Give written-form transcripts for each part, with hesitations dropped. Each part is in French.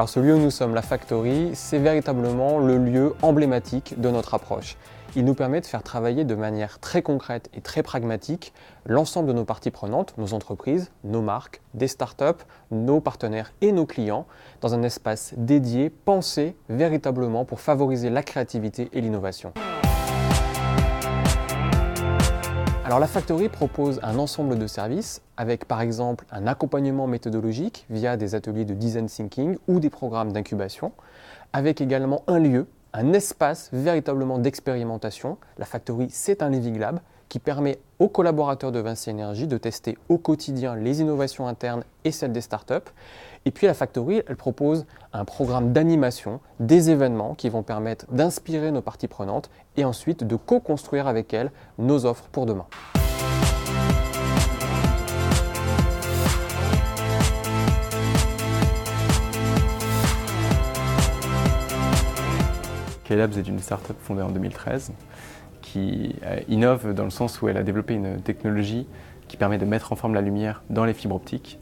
Alors ce lieu où nous sommes, la Factory, c'est véritablement le lieu emblématique de notre approche. Il nous permet de faire travailler de manière très concrète et très pragmatique l'ensemble de nos parties prenantes, nos entreprises, nos marques, des startups, nos partenaires et nos clients, dans un espace dédié, pensé véritablement pour favoriser la créativité et l'innovation. Alors la Factory propose un ensemble de services avec par exemple un accompagnement méthodologique via des ateliers de design thinking ou des programmes d'incubation, avec également un lieu, un espace véritablement d'expérimentation. La Factory, c'est un Living Lab qui permet aux collaborateurs de Vinci Energies de tester au quotidien les innovations internes et celles des startups. Et puis la Factory, elle propose un programme d'animation, des événements qui vont permettre d'inspirer nos parties prenantes et ensuite de co-construire avec elles nos offres pour demain. K-Labs est une start-up fondée en 2013 qui innove dans le sens où elle a développé une technologie qui permet de mettre en forme la lumière dans les fibres optiques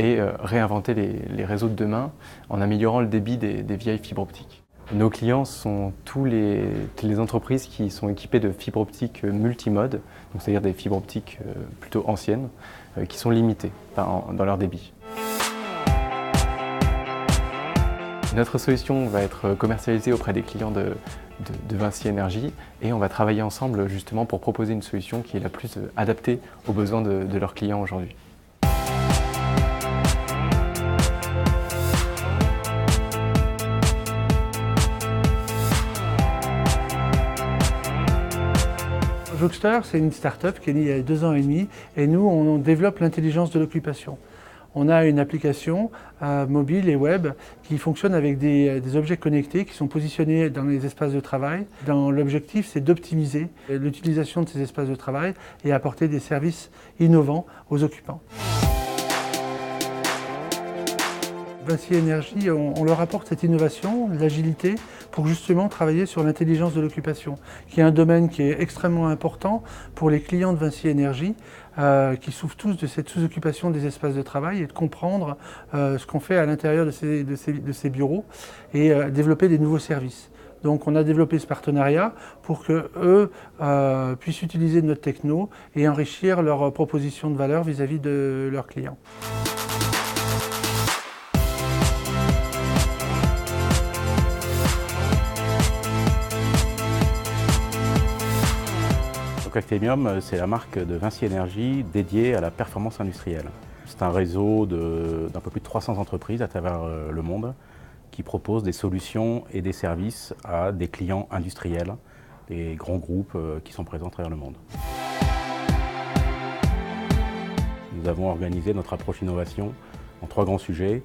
et réinventer les réseaux de demain en améliorant le débit des vieilles fibres optiques. Nos clients sont toutes les entreprises qui sont équipées de fibres optiques multimodes, c'est-à-dire des fibres optiques plutôt anciennes, qui sont limitées dans leur débit. Notre solution va être commercialisée auprès des clients de Vinci Energies et on va travailler ensemble justement pour proposer une solution qui est la plus adaptée aux besoins de leurs clients aujourd'hui. Jouxter, c'est une start-up qui est née il y a 2 ans et demi et nous, on développe l'intelligence de l'occupation. On a une application mobile et web qui fonctionne avec des objets connectés qui sont positionnés dans les espaces de travail. L'objectif, c'est d'optimiser l'utilisation de ces espaces de travail et apporter des services innovants aux occupants. Vinci Energies, on leur apporte cette innovation, l'agilité, pour justement travailler sur l'intelligence de l'occupation, qui est un domaine qui est extrêmement important pour les clients de Vinci Energies, qui souffrent tous de cette sous-occupation des espaces de travail et de comprendre ce qu'on fait à l'intérieur de ces bureaux et développer des nouveaux services. Donc on a développé ce partenariat pour qu'eux puissent utiliser notre techno et enrichir leurs propositions de valeur vis-à-vis de leurs clients. Actemium, c'est la marque de Vinci Energies dédiée à la performance industrielle. C'est un réseau d'un peu plus de 300 entreprises à travers le monde qui proposent des solutions et des services à des clients industriels, des grands groupes qui sont présents à travers le monde. Nous avons organisé notre approche innovation en 3 grands sujets.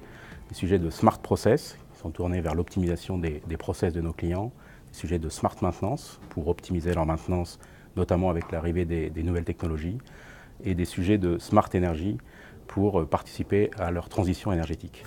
Des sujets de smart process, qui sont tournés vers l'optimisation des process de nos clients. Des sujets de smart maintenance, pour optimiser leur maintenance, notamment avec l'arrivée des nouvelles technologies, et des sujets de smart energy pour participer à leur transition énergétique.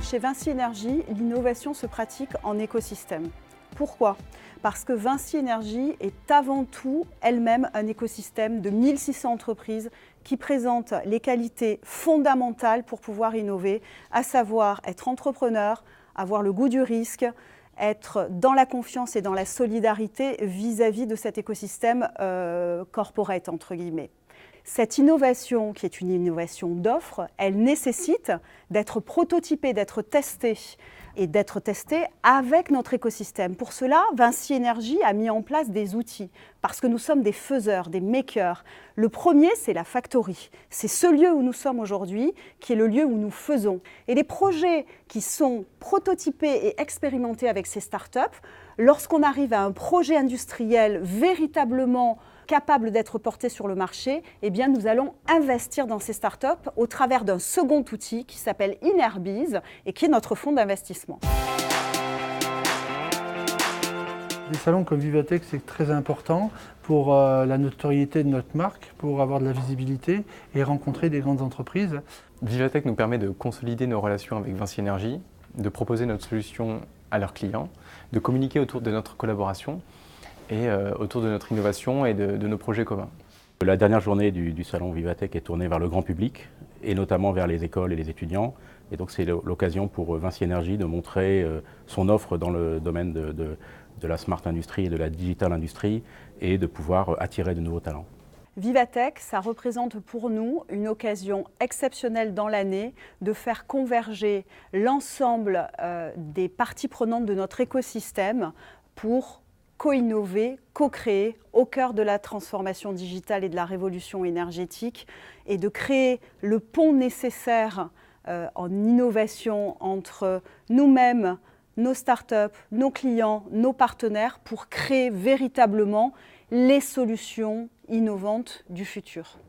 Chez Vinci Energies, l'innovation se pratique en écosystème. Pourquoi ? Parce que Vinci Energies est avant tout elle-même un écosystème de 1600 entreprises qui présentent les qualités fondamentales pour pouvoir innover, à savoir être entrepreneur, avoir le goût du risque, être dans la confiance et dans la solidarité vis-à-vis de cet écosystème corporate, entre guillemets. Cette innovation, qui est une innovation d'offre, elle nécessite d'être prototypée, d'être testée et d'être testée avec notre écosystème. Pour cela, Vinci Energies a mis en place des outils parce que nous sommes des faiseurs, des makers. Le premier, c'est la Factory. C'est ce lieu où nous sommes aujourd'hui, qui est le lieu où nous faisons. Et les projets qui sont prototypés et expérimentés avec ces startups, lorsqu'on arrive à un projet industriel véritablement capable d'être porté sur le marché, eh bien nous allons investir dans ces startups au travers d'un second outil qui s'appelle Inerbiz et qui est notre fonds d'investissement. Des salons comme Vivatech, c'est très important pour la notoriété de notre marque, pour avoir de la visibilité et rencontrer des grandes entreprises. Vivatech nous permet de consolider nos relations avec Vinci Energies, de proposer notre solution à leurs clients, de communiquer autour de notre collaboration et autour de notre innovation et de nos projets communs. La dernière journée du salon Vivatech est tournée vers le grand public et notamment vers les écoles et les étudiants. Et donc c'est l'occasion pour Vinci Énergie de montrer son offre dans le domaine de la smart industrie et de la digital industrie et de pouvoir attirer de nouveaux talents. Vivatech, ça représente pour nous une occasion exceptionnelle dans l'année de faire converger l'ensemble des parties prenantes de notre écosystème pour co-innover, co-créer au cœur de la transformation digitale et de la révolution énergétique et de créer le pont nécessaire en innovation entre nous-mêmes, nos startups, nos clients, nos partenaires pour créer véritablement les solutions innovantes du futur.